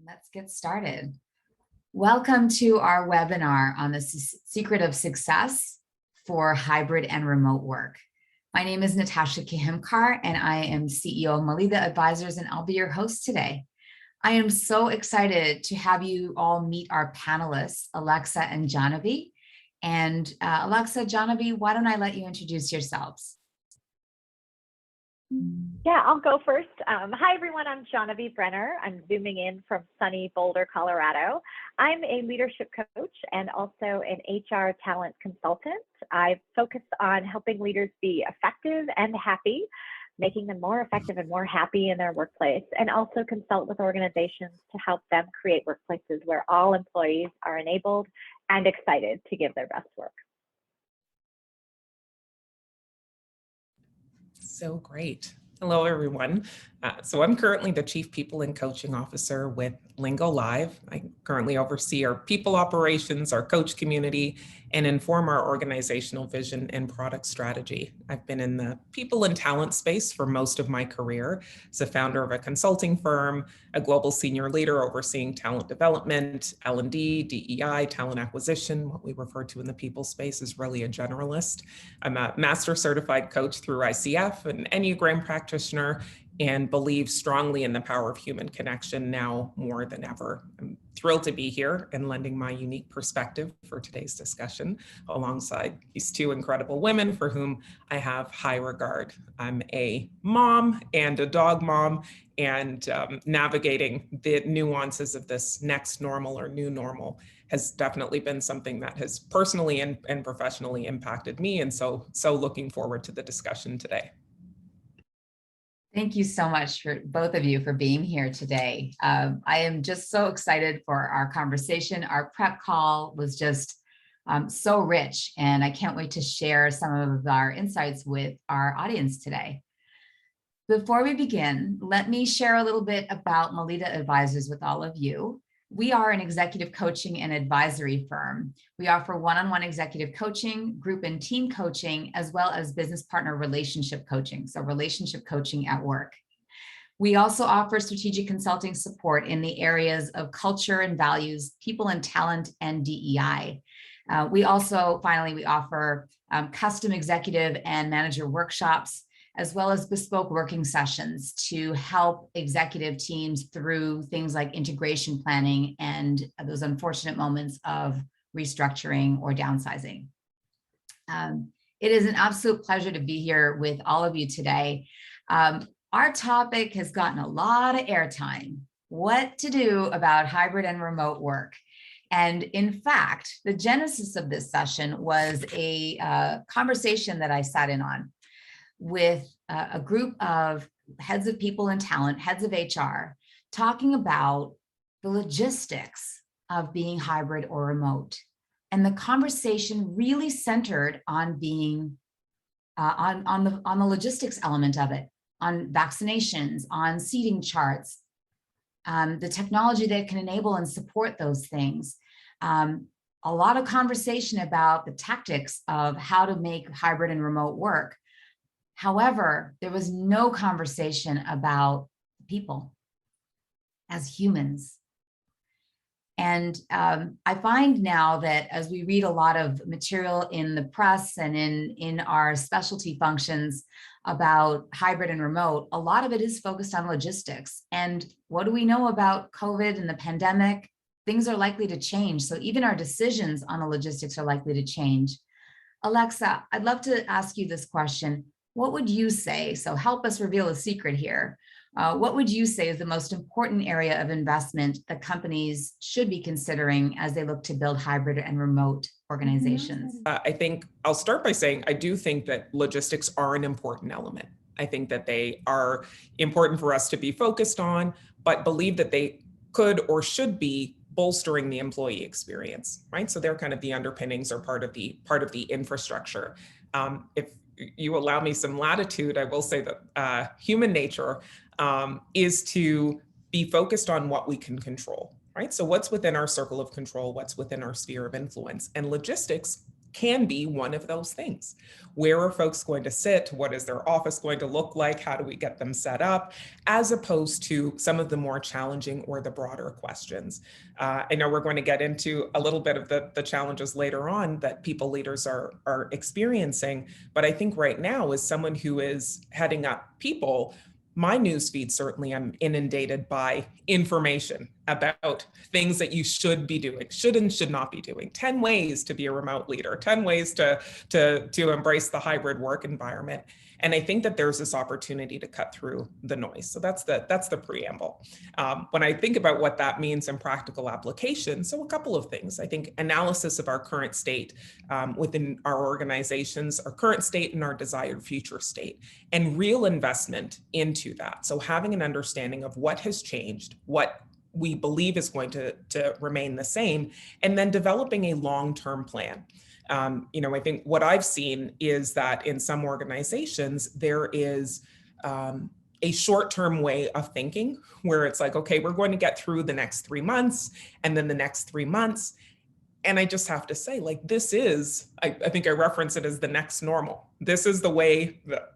Let's get started. Welcome to our webinar on the secret of success for hybrid and remote work. My name is Natasha Kehimkar, and I am CEO of Malida Advisors, and I'll be your host today. I am so excited to have you all meet our panelists, Alexa and Jahnavi. And Alexa, Jahnavi, why don't I let you introduce yourselves? Yeah, I'll go first. Hi, everyone. I'm Jahnavi Brenner. I'm zooming in from sunny Boulder, Colorado. I'm a leadership coach and also an HR talent consultant. I focus on helping leaders be effective and happy, making them more effective and more happy in their workplace, and also consult with organizations to help them create workplaces where all employees are enabled and excited to give their best work. So great. Hello, everyone. So I'm currently the Chief People and Coaching Officer with Lingo Live. I currently oversee our people operations, our coach community, and inform our organizational vision and product strategy. I've been in the people and talent space for most of my career as a founder of a consulting firm, a global senior leader overseeing talent development, L&D, DEI, talent acquisition. What we refer to in the people space is really a generalist. I'm a master certified coach through ICF, an Enneagram practitioner, and believe strongly in the power of human connection now more than ever. I'm thrilled to be here and lending my unique perspective for today's discussion alongside these two incredible women for whom I have high regard. I'm a mom and a dog mom, and navigating the nuances of this next normal or new normal has definitely been something that has personally and professionally impacted me. And so looking forward to the discussion today. Thank you so much for both of you for being here today. I am just so excited for our conversation. Our prep call was just so rich, and I can't wait to share some of our insights with our audience today. Before we begin, let me share a little bit about Malida Advisors with all of you. We are an executive coaching and advisory firm. We offer one-on-one executive coaching, group and team coaching, as well as business partner relationship coaching, so relationship coaching at work. We also offer strategic consulting support in the areas of culture and values, people and talent, and DEI. We also, finally, we offer custom executive and manager workshops, as well as bespoke working sessions to help executive teams through things like integration planning and those unfortunate moments of restructuring or downsizing. It is an absolute pleasure to be here with all of you today. Our topic has gotten a lot of airtime: what to do about hybrid and remote work. And in fact, the genesis of this session was a conversation that I sat in on with a group of heads of people and talent, heads of HR, talking about the logistics of being hybrid or remote. And the conversation really centered on being on the logistics element of it, on vaccinations, on seating charts, the technology that can enable and support those things. A lot of conversation about the tactics of how to make hybrid and remote work. However, there was no conversation about people as humans. And I find now that as we read a lot of material in the press and in our specialty functions about hybrid and remote, a lot of it is focused on logistics. And what do we know about COVID and the pandemic? Things are likely to change. So even our decisions on the logistics are likely to change. Alexa, I'd love to ask you this question. What would you say, so help us reveal a secret here, what would you say is the most important area of investment that companies should be considering as they look to build hybrid and remote organizations? I think I'll start by saying I do think that logistics are an important element. I think that they are important for us to be focused on, but believe that they could or should be bolstering the employee experience, right? So they're kind of the underpinnings or part of the infrastructure. If you allow me some latitude, I will say that human nature is to be focused on what we can control, right? So what's within our circle of control, what's within our sphere of influence, and logistics can be one of those things. Where are folks going to sit? What is their office going to look like? How do we get them set up? As opposed to some of the more challenging or the broader questions. I know we're going to get into a little bit of the challenges later on that people leaders are experiencing, but I think right now, as someone who is heading up people, my newsfeed, certainly I'm inundated by information about things that you should be doing, should and should not be doing, 10 ways to be a remote leader, 10 ways to embrace the hybrid work environment. And I think that there's this opportunity to cut through the noise. So that's the preamble. When I think about what that means in practical application, so a couple of things. I think analysis of our current state within our organizations, our current state and our desired future state, and real investment into that. So having an understanding of what has changed, what we believe is going to remain the same, and then developing a long-term plan. I think what I've seen is that in some organizations, there is a short-term way of thinking where it's like, okay, we're going to get through the next 3 months and then the next 3 months. And I just have to say, like, this is, I think I reference it as the next normal. This is the way that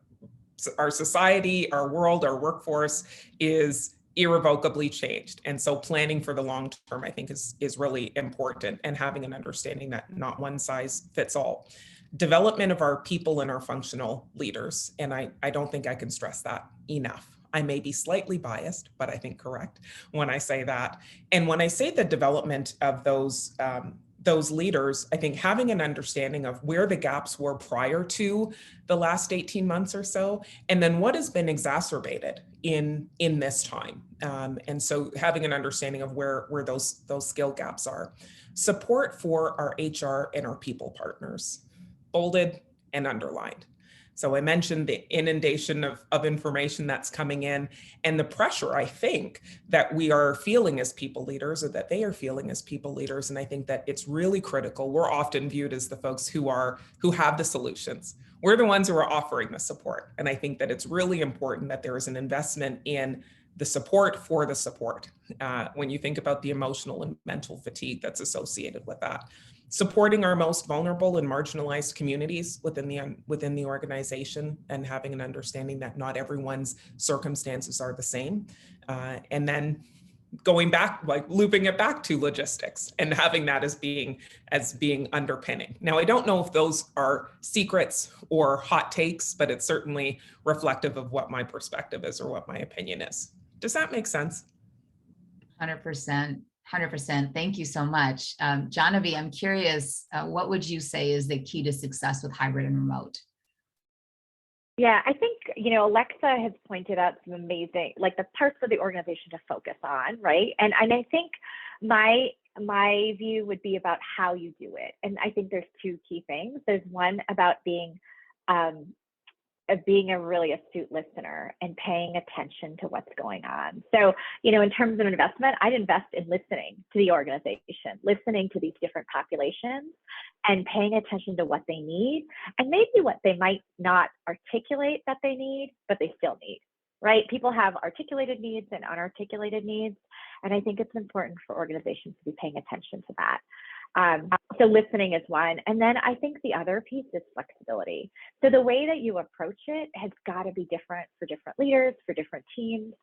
our society, our world, our workforce is irrevocably changed. And so planning for the long term, I think, is really important, and having an understanding that not one size fits all. Development of our people and our functional leaders. And I don't think I can stress that enough. I may be slightly biased, but I think correct when I say that. And when I say the development of those leaders, I think having an understanding of where the gaps were prior to the last 18 months or so, and then what has been exacerbated in this time. And so having an understanding of where those skill gaps are. Support for our HR and our people partners, bolded and underlined. So I mentioned the inundation of information that's coming in, and the pressure, I think, that we are feeling as people leaders, or that they are feeling as people leaders. And I think that it's really critical. We're often viewed as the folks who have the solutions. We're the ones who are offering the support. And I think that it's really important that there is an investment in the support for the support. When you think about the emotional and mental fatigue that's associated with that. Supporting our most vulnerable and marginalized communities within the organization, and having an understanding that not everyone's circumstances are the same. And then going back, like looping it back to logistics and having that as being underpinning. Now, I don't know if those are secrets or hot takes, but it's certainly reflective of what my perspective is or what my opinion is. Does that make sense? 100%. 100%. Thank you so much. Jahnavi, I'm curious, what would you say is the key to success with hybrid and remote? Yeah, I think, Alexa has pointed out some amazing, like the parts of the organization to focus on, right? And I think my view would be about how you do it. And I think there's two key things. There's one about being a really astute listener and paying attention to what's going on. So, in terms of investment, I'd invest in listening to the organization, listening to these different populations and paying attention to what they need, and maybe what they might not articulate that they need, but they still need, right? People have articulated needs and unarticulated needs. And I think it's important for organizations to be paying attention to that. So listening is one. And then I think the other piece is flexibility. So the way that you approach it has got to be different for different leaders, for different teams,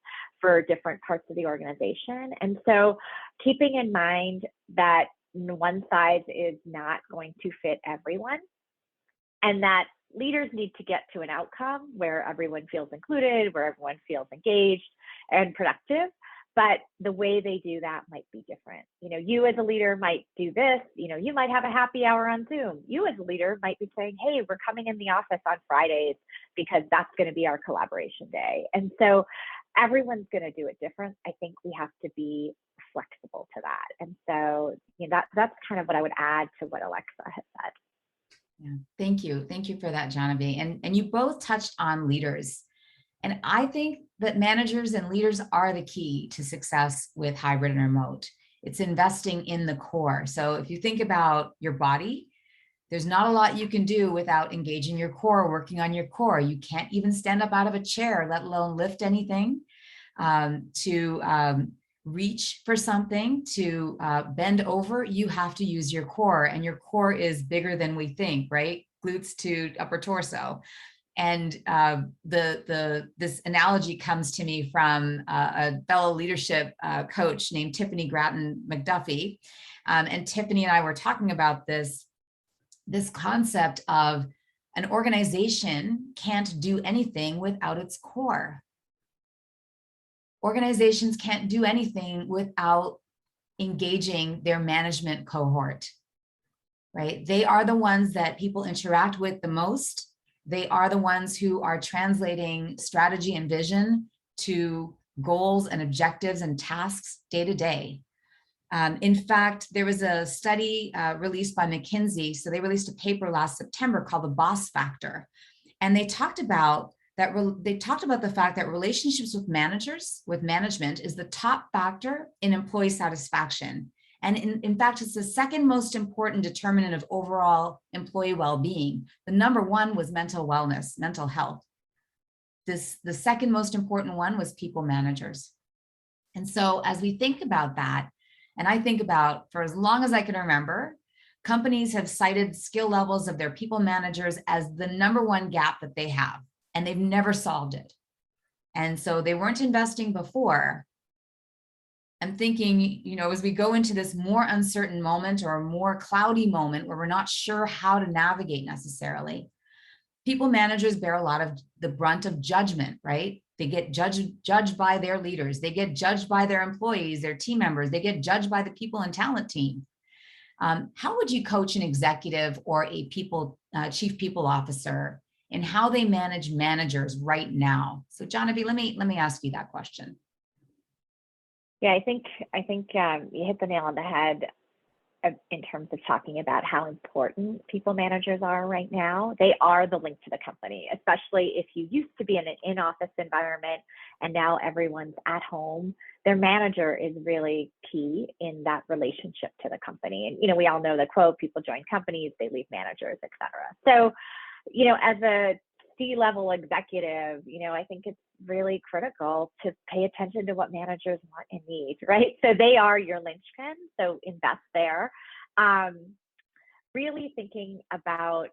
for different parts of the organization. And so keeping in mind that one size is not going to fit everyone, and that leaders need to get to an outcome where everyone feels included, where everyone feels engaged and productive. But the way they do that might be different. You as a leader might do this, you might have a happy hour on Zoom. You as a leader might be saying, hey, we're coming in the office on Fridays because that's going to be our collaboration day. And so everyone's going to do it different. I think we have to be flexible to that. And so that's kind of what I would add to what Alexa has said. Yeah, thank you. Thank you for that, Jahnavi. And you both touched on leaders. And I think that managers and leaders are the key to success with hybrid and remote. It's investing in the core. So if you think about your body, there's not a lot you can do without engaging your core, working on your core. You can't even stand up out of a chair, let alone lift anything. To reach for something, to bend over, you have to use your core, and your core is bigger than we think, right? Glutes to upper torso. And this analogy comes to me from a fellow leadership coach named Tiffany Grattan McDuffie. And Tiffany and I were talking about this concept of an organization can't do anything without its core. Organizations can't do anything without engaging their management cohort, right? They are the ones that people interact with the most. They are the ones who are translating strategy and vision to goals and objectives and tasks day to day. In fact, there was a study released by McKinsey. So they released a paper last September called The Boss Factor. And they talked about the fact that relationships with management is the top factor in employee satisfaction. And in fact, it's the second most important determinant of overall employee well-being. The number one was mental wellness, mental health. The second most important one was people managers. And so as we think about that, and I think about, for as long as I can remember, companies have cited skill levels of their people managers as the number one gap that they have, and they've never solved it. And so they weren't investing before. I'm thinking, as we go into this more uncertain moment or a more cloudy moment where we're not sure how to navigate necessarily, people managers bear a lot of the brunt of judgment, right? They get judged by their leaders. They get judged by their employees, their team members. They get judged by the people and talent team. How would you coach an executive or a chief people officer in how they manage managers right now? So Jahnavi, let me ask you that question. Yeah, I think you hit the nail on the head in terms of talking about how important people managers are right now. They are the link to the company, especially if you used to be in an in-office environment and now everyone's at home. Their manager is really key in that relationship to the company. And, we all know the quote, people join companies, they leave managers, et cetera. So, as a C-level executive, I think it's really critical to pay attention to what managers want and need, right? So they are your linchpin, so invest there. Really thinking about,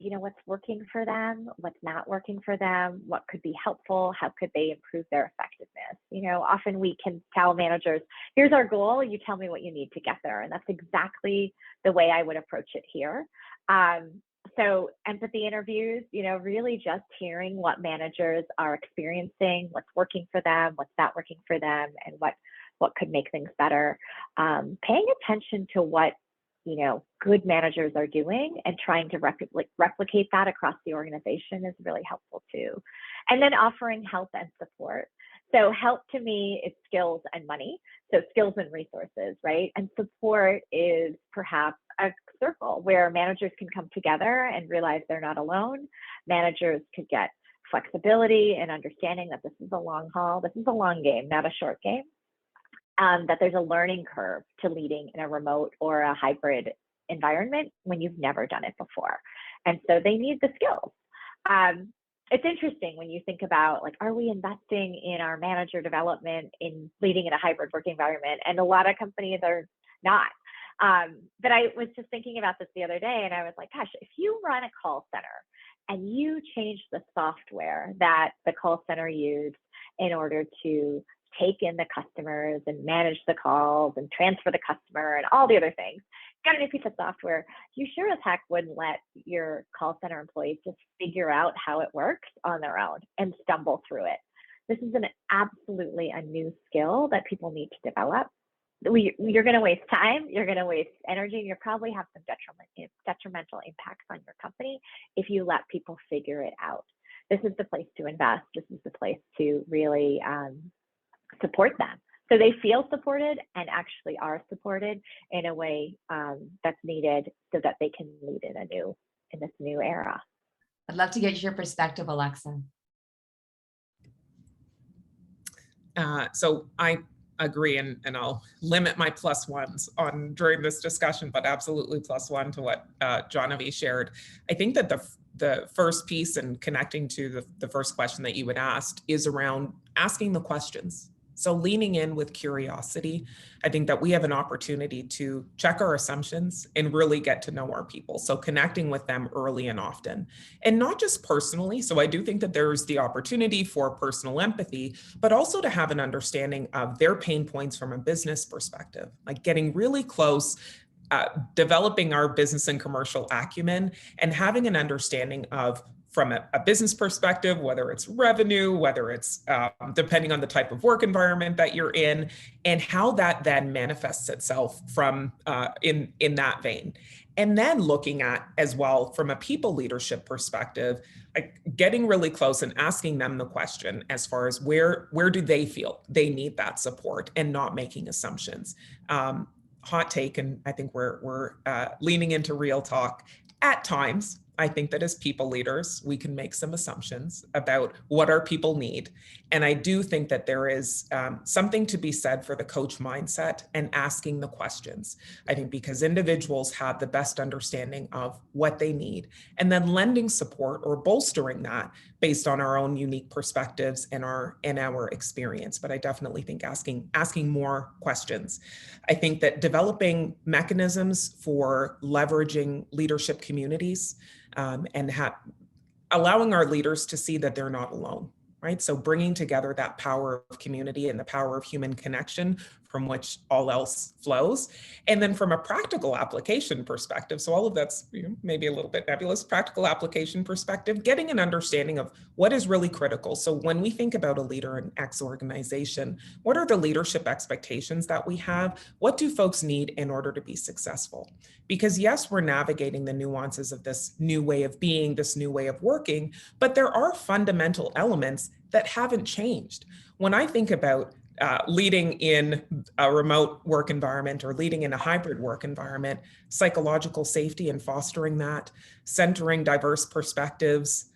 what's working for them, what's not working for them, what could be helpful, how could they improve their effectiveness? Often we can tell managers, here's our goal, you tell me what you need to get there. And that's exactly the way I would approach it here. So empathy interviews, really just hearing what managers are experiencing, what's working for them, what's not working for them, and what could make things better. Paying attention to what, good managers are doing and trying to replicate that across the organization is really helpful too. And then offering help and support. So help to me is skills and money. So skills and resources, right? And support is perhaps a circle where managers can come together and realize they're not alone. Managers could get flexibility and understanding that this is a long haul. This is a long game, not a short game. That there's a learning curve to leading in a remote or a hybrid environment when you've never done it before. And so they need the skills. It's interesting when you think about, are we investing in our manager development in leading in a hybrid work environment? And a lot of companies are not. But I was just thinking about this the other day, and I was like, gosh, if you run a call center and you change the software that the call center used in order to take in the customers and manage the calls and transfer the customer and all the other things, got a new piece of software, you sure as heck wouldn't let your call center employees just figure out how it works on their own and stumble through it. This is absolutely a new skill that people need to develop. You're going to waste time, you're going to waste energy, and you'll probably have some detrimental impacts on your company if you let people figure it out. This is the place to invest. This is the place to really support them so they feel supported and actually are supported in a way that's needed so that they can lead in this new era. I'd love to get your perspective, Alexa. So I agree, and I'll limit my plus ones on during this discussion, but absolutely plus one to what Jahnavi shared. I think that the first piece, and connecting to the first question that you had asked, is around asking the questions. So leaning in with curiosity, I think that we have an opportunity to check our assumptions and really get to know our people. So connecting with them early and often, and not just personally. So I do think that there's the opportunity for personal empathy, but also to have an understanding of their pain points from a business perspective, like getting really close, developing our business and commercial acumen, and having an understanding of, from a business perspective, whether it's revenue, whether it's depending on the type of work environment that you're in, and how that then manifests itself from in that vein. And then looking at as well from a people leadership perspective, like getting really close and asking them the question as far as where do they feel they need that support, and not making assumptions. Hot take, and I think we're leaning into real talk. At times, I think that as people leaders, we can make some assumptions about what our people need. And I do think that there is something to be said for the coach mindset and asking the questions. I think because individuals have the best understanding of what they need, and then lending support or bolstering that based on our own unique perspectives and our experience. But I definitely think asking more questions. I think that developing mechanisms for leveraging leadership communities, and allowing our leaders to see that they're not alone, right? So bringing together that power of community and the power of human connection from which all else flows. And then from a practical application perspective, so all of that's maybe a little bit nebulous, practical application perspective, getting an understanding of what is really critical. So when we think about a leader in X organization, what are the leadership expectations that we have? What do folks need in order to be successful? Because yes, we're navigating the nuances of this new way of being, this new way of working, but there are fundamental elements that haven't changed. When I think about leading in a remote work environment or leading in a hybrid work environment, psychological safety and fostering that, centering diverse perspectives,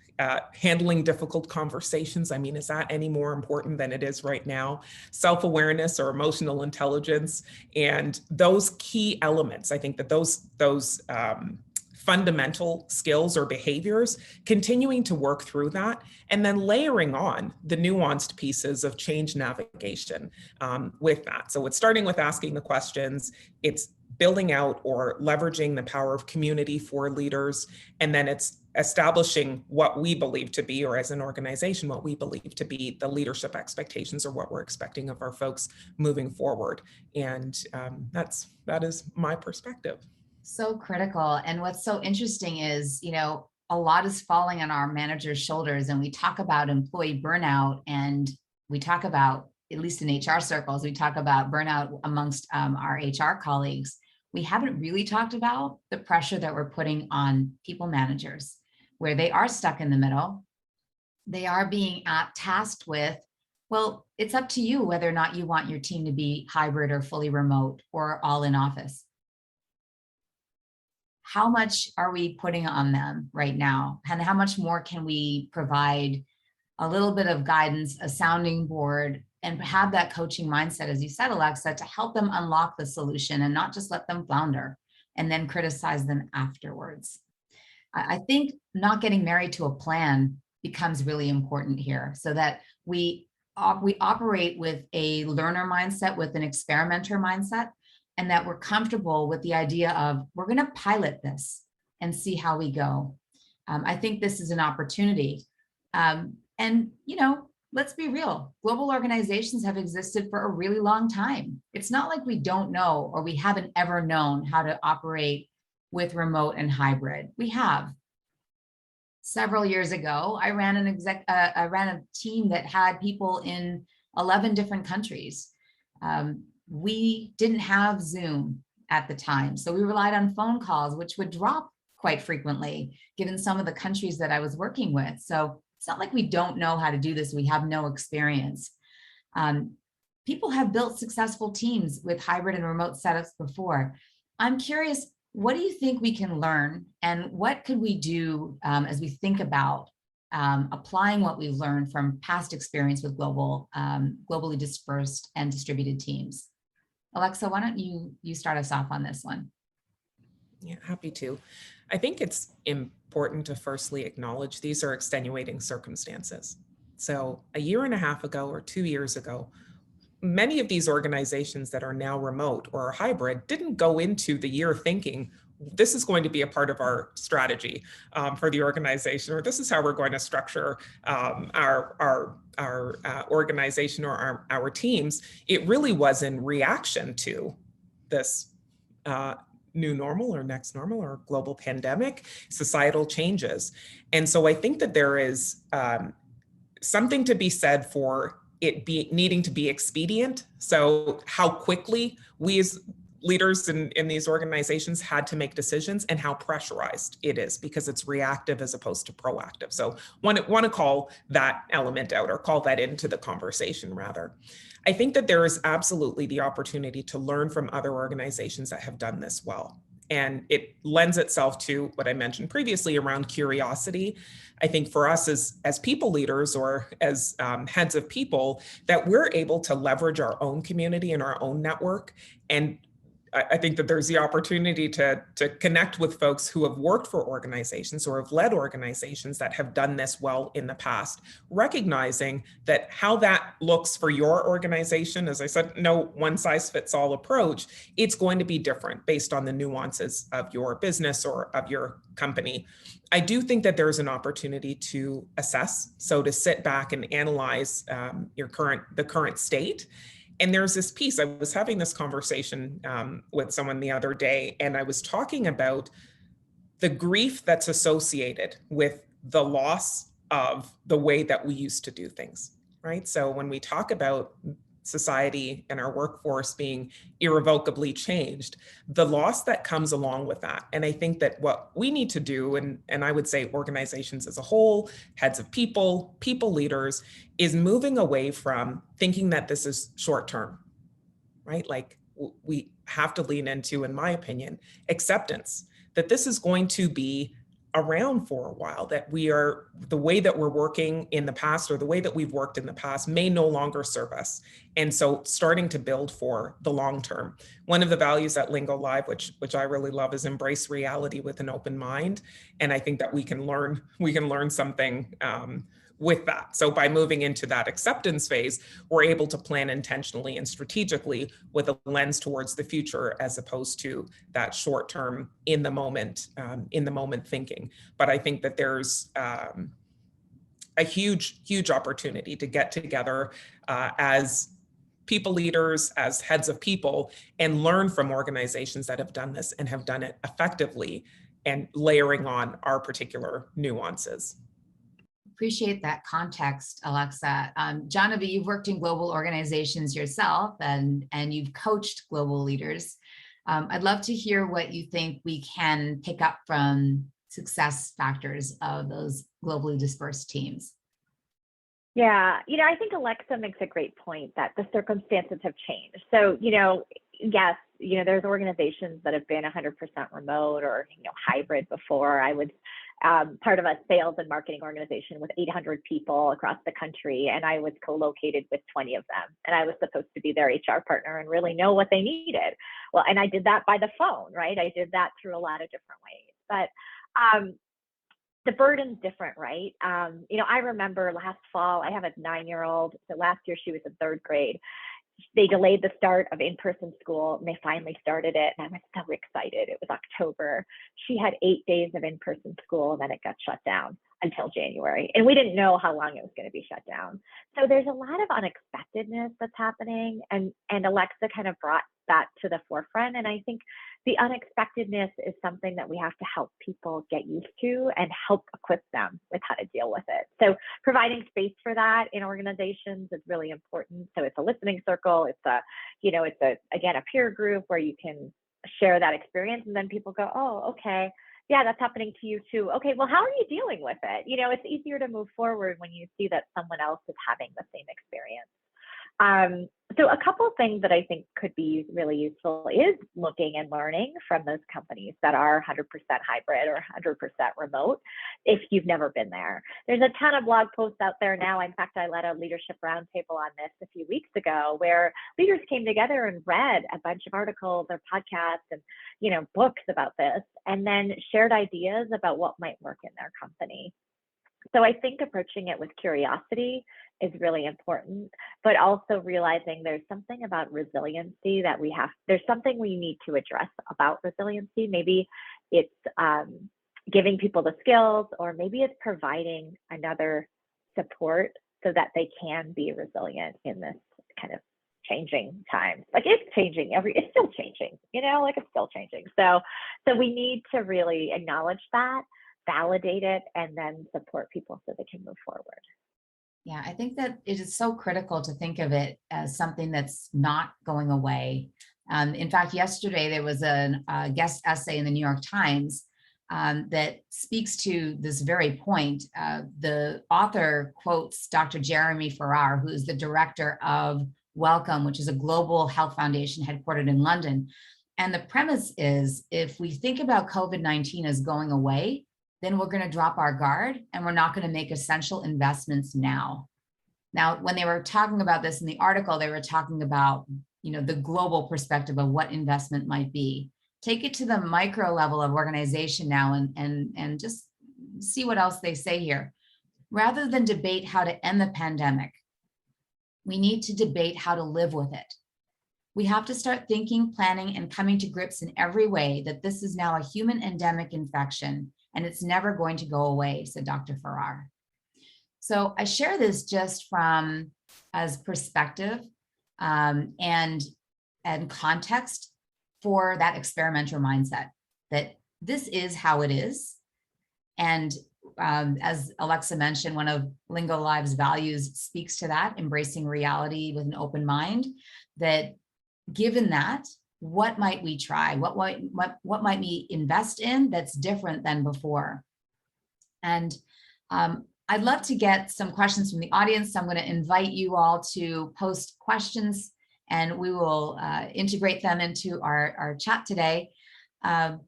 handling difficult conversations. I mean, is that any more important than it is right now? Self-awareness or emotional intelligence, and those key elements. I think that those fundamental skills or behaviors, continuing to work through that, and then layering on the nuanced pieces of change navigation with that. So it's starting with asking the questions, it's building out or leveraging the power of community for leaders, and then it's establishing what we believe to be, or as an organization, what we believe to be the leadership expectations or what we're expecting of our folks moving forward. And that is my perspective. So critical. And what's so interesting is, a lot is falling on our managers' shoulders, and we talk about employee burnout, and we talk about, at least in HR circles, we talk about burnout amongst our HR colleagues. We haven't really talked about the pressure that we're putting on people managers, where they are stuck in the middle. They are being tasked with, well, it's up to you whether or not you want your team to be hybrid or fully remote or all in office. How much are we putting on them right now? And how much more can we provide a little bit of guidance, a sounding board, and have that coaching mindset, as you said, Alexa, to help them unlock the solution and not just let them flounder and then criticize them afterwards. I think not getting married to a plan becomes really important here, so that we operate with a learner mindset, with an experimenter mindset, and that we're comfortable with the idea of, we're going to pilot this and see how we go. I think this is an opportunity. And, let's be real. Global organizations have existed for a really long time. It's not like we don't know, or we haven't ever known how to operate with remote and hybrid. We have. Several years ago, I ran a team that had people in 11 different countries. We didn't have Zoom at the time, so we relied on phone calls, which would drop quite frequently, given some of the countries that I was working with. So it's not like we don't know how to do this. We have no experience. People have built successful teams with hybrid and remote setups before. I'm curious, what do you think we can learn, and what could we do as we think about applying what we've learned from past experience with globally dispersed and distributed teams? Alexa, why don't you start us off on this one? Yeah, happy to. I think it's important to firstly acknowledge these are extenuating circumstances. So a year and a half ago or 2 years ago, many of these organizations that are now remote or hybrid didn't go into the year thinking this is going to be a part of our strategy for the organization, or this is how we're going to structure our organization or our teams. It really was in reaction to this new normal or next normal or global pandemic, societal changes. And so I think that there is something to be said for it needing to be expedient. So how quickly we as leaders in these organizations had to make decisions, and how pressurized it is because it's reactive as opposed to proactive. So want to call that element out, or call that into the conversation rather. I think that there is absolutely the opportunity to learn from other organizations that have done this well. And it lends itself to what I mentioned previously around curiosity. I think for us as people leaders, or as heads of people, that we're able to leverage our own community and our own network. And I think that there's the opportunity to connect with folks who have worked for organizations or have led organizations that have done this well in the past, recognizing that how that looks for your organization, as I said, no one size fits all approach, it's going to be different based on the nuances of your business or of your company. I do think that there's an opportunity to assess, so to sit back and analyze the current state. And there's this piece, I was having this conversation with someone the other day, and I was talking about the grief that's associated with the loss of the way that we used to do things, right? So when we talk about society and our workforce being irrevocably changed, the loss that comes along with that. And I think that what we need to do, and I would say organizations as a whole, heads of people, people leaders, is moving away from thinking that this is short term, right? Like we have to lean into, in my opinion, acceptance, that this is going to be around for a while, that the way that we're working in the past, or the way that we've worked in the past, may no longer serve us. And so starting to build for the long term. One of the values at Lingo Live, which I really love, is embrace reality with an open mind. And I think that we can learn something with that. So by moving into that acceptance phase, we're able to plan intentionally and strategically with a lens towards the future, as opposed to that short term in the moment thinking. But I think that there's a huge opportunity to get together as people leaders, as heads of people, and learn from organizations that have done this and have done it effectively, and layering on our particular nuances. Appreciate that context, Alexa. Jahnavi, you've worked in global organizations yourself, and you've coached global leaders. I'd love to hear what you think we can pick up from success factors of those globally dispersed teams. Yeah, I think Alexa makes a great point that the circumstances have changed. So, yes, there's organizations that have been 100% remote or, hybrid before. I was part of a sales and marketing organization with 800 people across the country, and I was co-located with 20 of them. And I was supposed to be their HR partner and really know what they needed. Well, and I did that by the phone, right? I did that through a lot of different ways. But the burden's different, right? I remember last fall, I have a 9-year-old. So last year she was in 3rd grade. They delayed the start of in-person school, and they finally started it. And I was so excited. It was October. She had 8 days of in-person school, and then it got shut down until January. And we didn't know how long it was going to be shut down. So there's a lot of unexpectedness that's happening. And Alexa kind of brought that to the forefront. And I think the unexpectedness is something that we have to help people get used to and help equip them with how to deal with it. So providing space for that in organizations is really important. So it's a listening circle. It's a peer group where you can share that experience, and then people go, oh, okay, yeah, that's happening to you too. Okay, well, how are you dealing with it? It's easier to move forward when you see that someone else is having the same experience. So a couple of things that I think could be really useful is looking and learning from those companies that are 100% hybrid or 100% remote, if you've never been there. There's a ton of blog posts out there now. In fact, I led a leadership roundtable on this a few weeks ago, where leaders came together and read a bunch of articles or podcasts and, books about this, and then shared ideas about what might work in their company. So I think approaching it with curiosity is really important, but also realizing there's something about resiliency that there's something we need to address about resiliency. Maybe it's giving people the skills, or maybe it's providing another support so that they can be resilient in this kind of changing time. Like it's still changing, like it's still changing. So we need to really acknowledge that, validate it, and then support people so they can move forward. Yeah, I think that it is so critical to think of it as something that's not going away. In fact, yesterday there was a guest essay in the New York Times that speaks to this very point. The author quotes Dr. Jeremy Farrar, who is the director of Welcome, which is a global health foundation headquartered in London. And the premise is, if we think about COVID-19 as going away, then we're going to drop our guard and we're not going to make essential investments now. Now, when they were talking about this in the article, they were talking about, the global perspective of what investment might be. Take it to the micro level of organization now and just see what else they say here. Rather than debate how to end the pandemic, we need to debate how to live with it. We have to start thinking, planning, and coming to grips in every way that this is now a human endemic infection and it's never going to go away, said Dr. Farrar. So I share this just as perspective and context for that experimenter mindset, that this is how it is. And as Alexa mentioned, one of Lingo Live's values speaks to that, embracing reality with an open mind, that given that, what might we try? What might we invest in that's different than before? And I'd love to get some questions from the audience. So I'm going to invite you all to post questions and we will integrate them into our chat today. And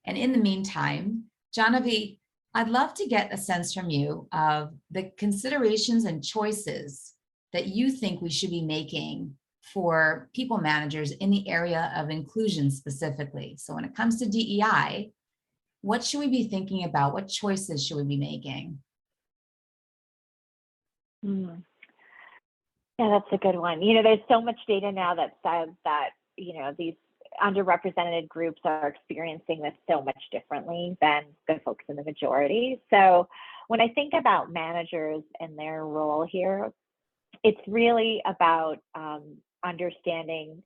in the meantime, Jahnavi, I'd love to get a sense from you of the considerations and choices that you think we should be making for people managers in the area of inclusion specifically. So when it comes to DEI, what should we be thinking about? What choices should we be making? Yeah, that's a good one. There's so much data now that says that, these underrepresented groups are experiencing this so much differently than the folks in the majority. So when I think about managers and their role here, it's really about understanding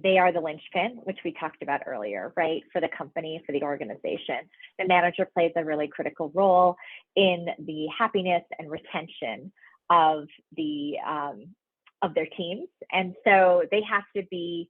they are the linchpin, which we talked about earlier, right? For the company, for the organization. The manager plays a really critical role in the happiness and retention of their teams. And so they have to be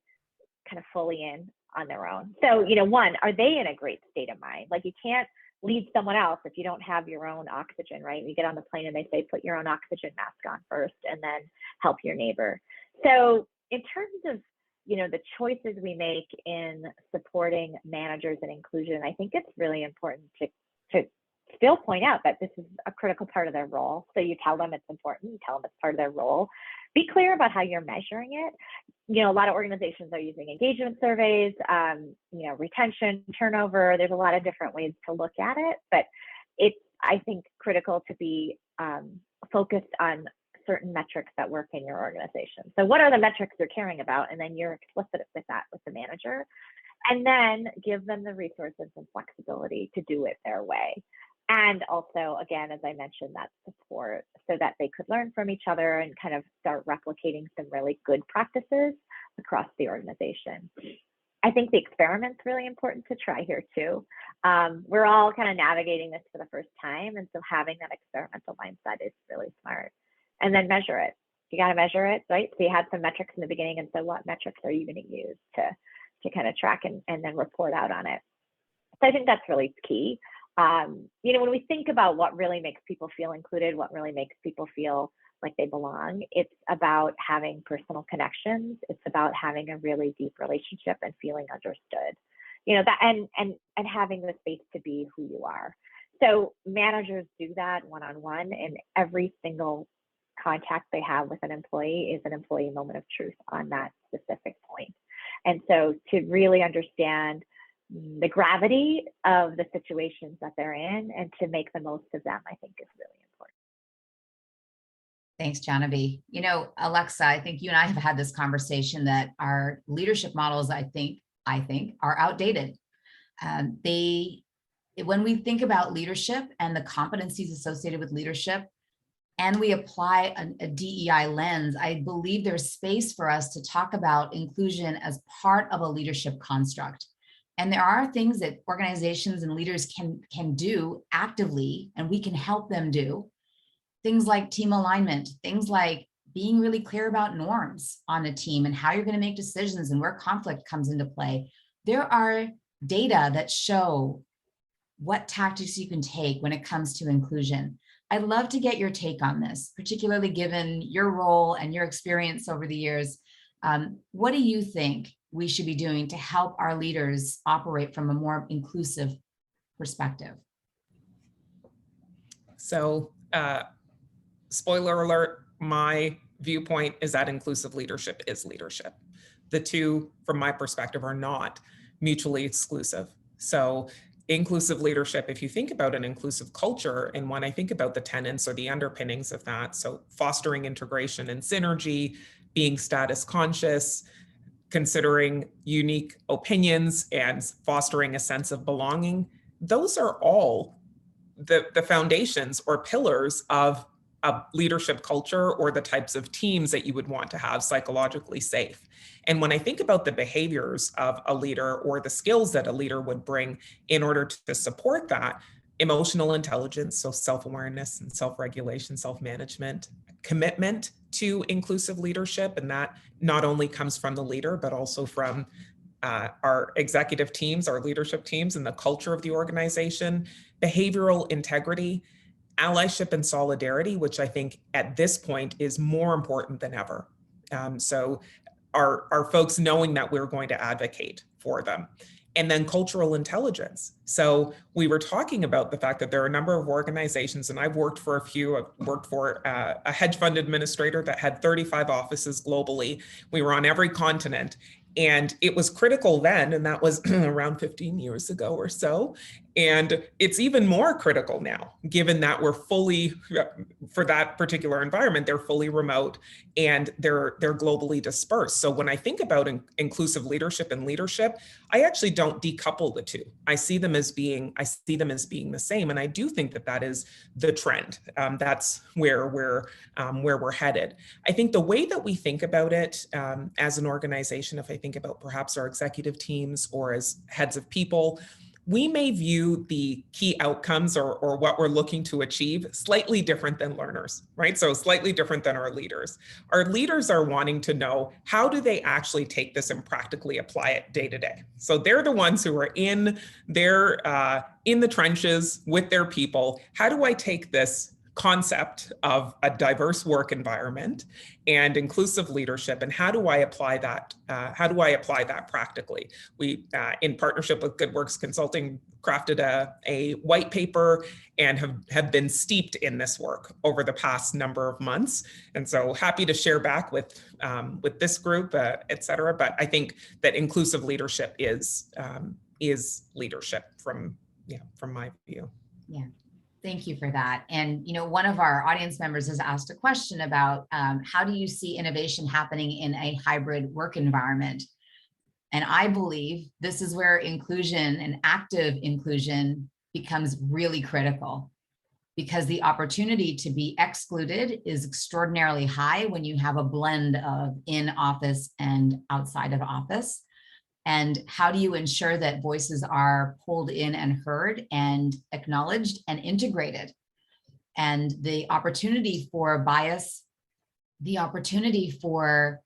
kind of fully in on their own. So, one, are they in a great state of mind? Like, you can't lead someone else if you don't have your own oxygen, right? You get on the plane and they say, put your own oxygen mask on first and then help your neighbor. So in terms of, the choices we make in supporting managers and inclusion, I think it's really important to still point out that this is a critical part of their role. So you tell them it's important, you tell them it's part of their role. Be clear about how you're measuring it. A lot of organizations are using engagement surveys, retention, turnover. There's a lot of different ways to look at it, but it's, I think, critical to be focused on certain metrics that work in your organization. So what are the metrics you're caring about? And then you're explicit with that with the manager. And then give them the resources and flexibility to do it their way. And also, again, as I mentioned, that support so that they could learn from each other and kind of start replicating some really good practices across the organization. I think the experiment's really important to try here too. We're all kind of navigating this for the first time. And so having that experimental mindset is really smart. And then measure it. You got to measure it, right? So you had some metrics in the beginning. And so what metrics are you going to use to kind of track and then report out on it? So I think that's really key. When we think about what really makes people feel included, what really makes people feel like they belong, it's about having personal connections. It's about having a really deep relationship and feeling understood, that and having the space to be who you are. So managers do that one-on-one, and every single contact they have with an employee is an employee moment of truth on that specific point. And so to really understand the gravity of the situations that they're in and to make the most of them, I think is really important. Thanks, Jahnavi. You know, Alexa, I think you and I have had this conversation that our leadership models, I think are outdated. When we think about leadership and the competencies associated with leadership, and we apply a DEI lens, I believe there's space for us to talk about inclusion as part of a leadership construct. And there are things that organizations and leaders can do actively, and we can help them do. Things like team alignment, things like being really clear about norms on a team and how you're going to make decisions and where conflict comes into play. There are data that show what tactics you can take when it comes to inclusion. I'd love to get your take on this, particularly given your role and your experience over the years. What do you think we should be doing to help our leaders operate from a more inclusive perspective? So, spoiler alert, my viewpoint is that inclusive leadership is leadership. The two, from my perspective, are not mutually exclusive. So inclusive leadership, if you think about an inclusive culture, and when I think about the tenets or the underpinnings of that, so fostering integration and synergy, being status conscious, considering unique opinions, and fostering a sense of belonging, those are all the foundations or pillars of a leadership culture or the types of teams that you would want to have psychologically safe. And when I think about the behaviors of a leader or the skills that a leader would bring in order to support that, emotional intelligence, so self-awareness and self-regulation, self-management, commitment to inclusive leadership, and that not only comes from the leader, but also from our executive teams, our leadership teams, and the culture of the organization, behavioral integrity, allyship and solidarity, which I think at this point is more important than ever. So our folks knowing that we're going to advocate for them. And then cultural intelligence. So we were talking about the fact that there are a number of organizations, and I've worked for a few. I've worked for a hedge fund administrator that had 35 offices globally. We were on every continent. And it was critical then, and that was around 15 years ago or so. And it's even more critical now, given that we're fully, for that particular environment, they're fully remote and they're globally dispersed. So when I think about inclusive leadership and leadership, I actually don't decouple the two. I see them as being the same. And I do think that that is the trend. That's where we're headed. I think the way that we think about it as an organization, if I think about perhaps our executive teams or as heads of people, we may view the key outcomes or what we're looking to achieve slightly different than learners, right? So slightly different than our leaders. Our leaders are wanting to know, how do they actually take this and practically apply it day to day? So they're the ones who are in the trenches with their people. How do I take this concept of a diverse work environment and inclusive leadership, and how do I apply that? How do I apply that practically? We, in partnership with Good Works Consulting, crafted a white paper and have been steeped in this work over the past number of months. And so happy to share back with this group, et cetera. But I think that inclusive leadership is leadership from my view. Yeah. Thank you for that. And, you know, one of our audience members has asked a question about how do you see innovation happening in a hybrid work environment? And I believe this is where inclusion and active inclusion becomes really critical, because the opportunity to be excluded is extraordinarily high when you have a blend of in office and outside of office. And how do you ensure that voices are pulled in and heard and acknowledged and integrated? And the opportunity for bias, the opportunity for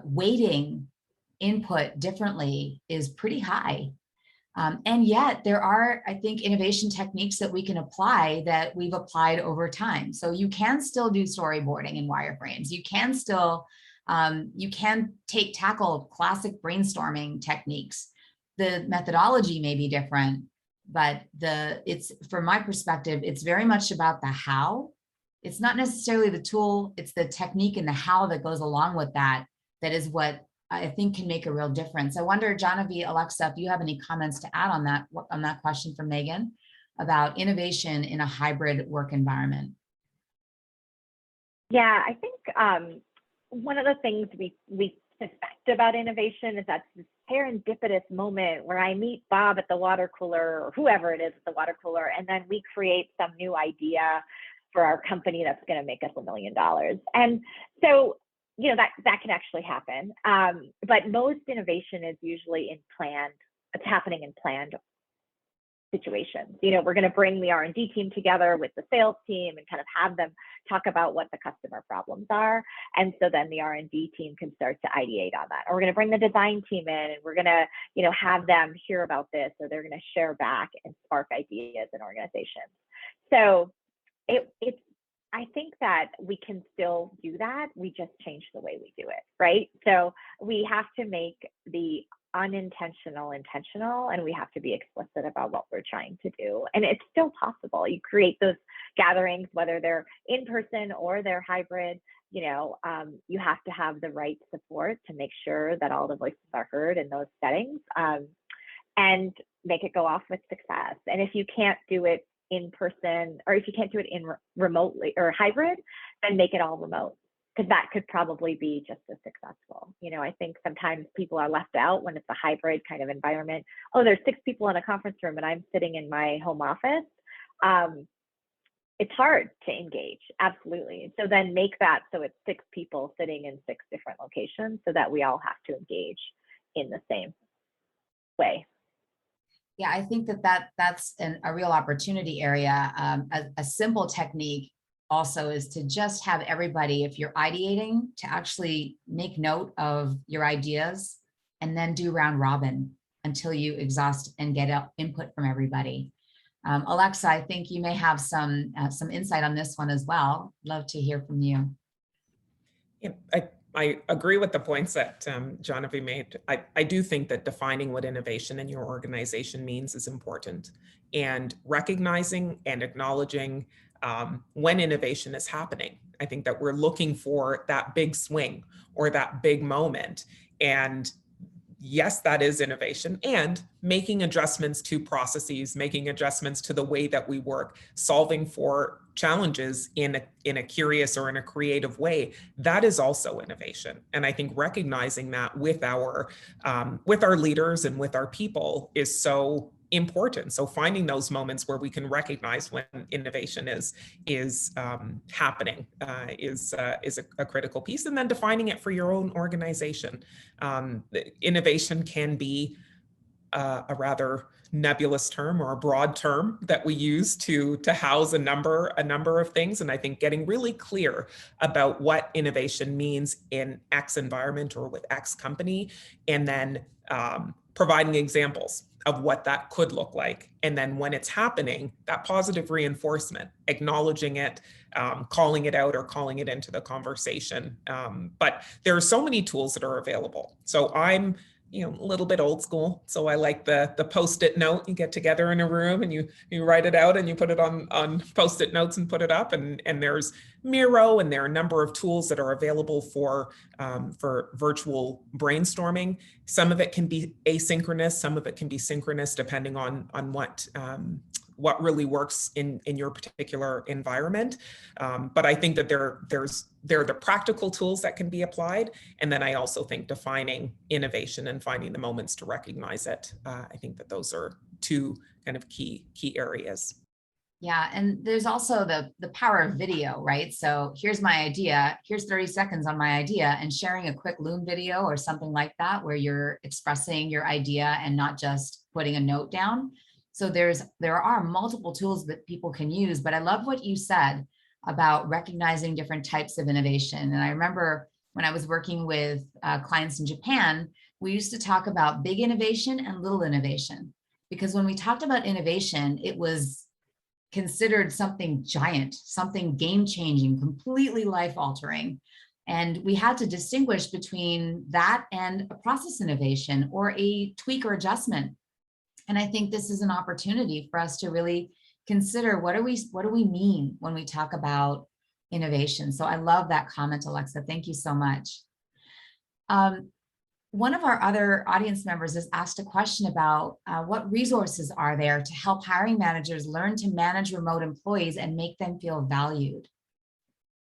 weighting input differently is pretty high. And yet there are, I think, innovation techniques that we can apply that we've applied over time. So you can still do storyboarding in wireframes. You can still you can tackle classic brainstorming techniques. The methodology may be different, but it's, from my perspective, it's very much about the how. It's not necessarily the tool, it's the technique and the how that goes along with that is what I think can make a real difference. I wonder, Jahnavi, Alexa, if you have any comments to add on that question from Megan about innovation in a hybrid work environment. Yeah, I think one of the things we suspect about innovation is that this serendipitous moment where I meet Bob at the water cooler or whoever it is at the water cooler, and then we create some new idea for our company that's going to make us $1 million. And so, you know, that can actually happen. But most innovation is usually it's happening in planned situations. You know, we're going to bring the R&D team together with the sales team and kind of have them talk about what the customer problems are. And so then the R&D team can start to ideate on that. Or we're going to bring the design team in and we're going to, you know, have them hear about this, or they're going to share back and spark ideas in organizations. So it's I think that we can still do that. We just change the way we do it, right? So we have to make the unintentional intentional, and we have to be explicit about what we're trying to do. And it's still possible. You create those gatherings, whether they're in person or they're hybrid, you know, you have to have the right support to make sure that all the voices are heard in those settings, and make it go off with success. And if you can't do it in person, or if you can't do it in remotely or hybrid, then make it all remote, because that could probably be just as successful. You know, I think sometimes people are left out when it's a hybrid kind of environment. Oh, there's 6 people in a conference room and I'm sitting in my home office. It's hard to engage, absolutely. So then make that so it's 6 people sitting in 6 different locations so that we all have to engage in the same way. Yeah, I think that's a real opportunity area. A simple technique also is to just have everybody, if you're ideating, to actually make note of your ideas and then do round robin until you exhaust and get input from everybody. Alexa, I think you may have some insight on this one as well. Love to hear from you. Yeah, I agree with the points that Jahnavi made. I do think that defining what innovation in your organization means is important, and recognizing and acknowledging when innovation is happening. I think that we're looking for that big swing or that big moment. And yes, that is innovation, and making adjustments to processes, making adjustments to the way that we work, solving for challenges in a curious or in a creative way. That is also innovation. And I think recognizing that with our leaders and with our people is so important. So finding those moments where we can recognize when innovation is happening is a critical piece, and then defining it for your own organization. Innovation can be a rather nebulous term or a broad term that we use to house a number of things. And I think getting really clear about what innovation means in X environment or with X company, and then providing examples of what that could look like. And then when it's happening, that positive reinforcement, acknowledging it, calling it out or calling it into the conversation. But there are so many tools that are available. So I'm a little bit old school. So I like the Post-it note. You get together in a room and you write it out and you put it on Post-it notes and put it up. And there's Miro, and there are a number of tools that are available for virtual brainstorming. Some of it can be asynchronous, some of it can be synchronous, depending on what really works in your particular environment. But I think that there are the practical tools that can be applied. And then I also think defining innovation and finding the moments to recognize it. I think that those are 2 kind of key areas. Yeah, and there's also the power of video, right? So here's my idea, here's 30 seconds on my idea, and sharing a quick Loom video or something like that, where you're expressing your idea and not just putting a note down. So there are multiple tools that people can use, but I love what you said about recognizing different types of innovation. And I remember when I was working with clients in Japan, we used to talk about big innovation and little innovation, because when we talked about innovation, it was considered something giant, something game-changing, completely life-altering. And we had to distinguish between that and a process innovation or a tweak or adjustment. And I think this is an opportunity for us to really consider what do we mean when we talk about innovation. So I love that comment, Alexa. Thank you so much. One of our other audience members has asked a question about what resources are there to help hiring managers learn to manage remote employees and make them feel valued.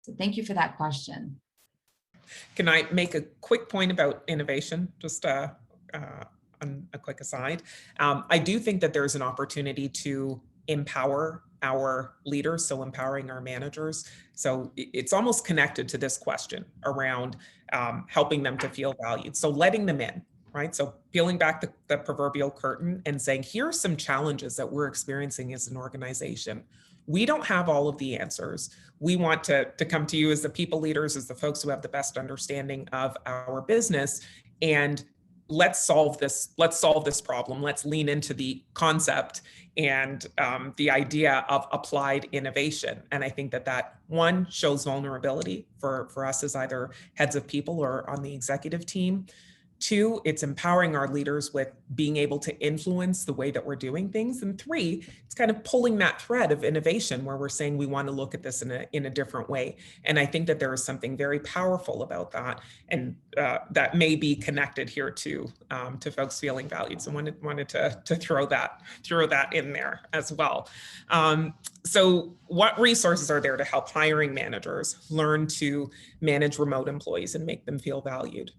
So thank you for that question. Can I make a quick point about innovation? Just on a quick aside. I do think that there's an opportunity to empower our leaders, so empowering our managers. So it's almost connected to this question around helping them to feel valued. So letting them in, right? So peeling back the proverbial curtain and saying, here are some challenges that we're experiencing as an organization. We don't have all of the answers. We want to come to you as the people leaders, as the folks who have the best understanding of our business, and let's solve this problem. Let's lean into the concept and the idea of applied innovation. And I think that one shows vulnerability for us as either heads of people or on the executive team. Two, it's empowering our leaders with being able to influence the way that we're doing things. And three, it's kind of pulling that thread of innovation where we're saying we want to look at this in a different way. And I think that there is something very powerful about that, and that may be connected here to folks feeling valued. So wanted to throw that in there as well. So what resources are there to help hiring managers learn to manage remote employees and make them feel valued?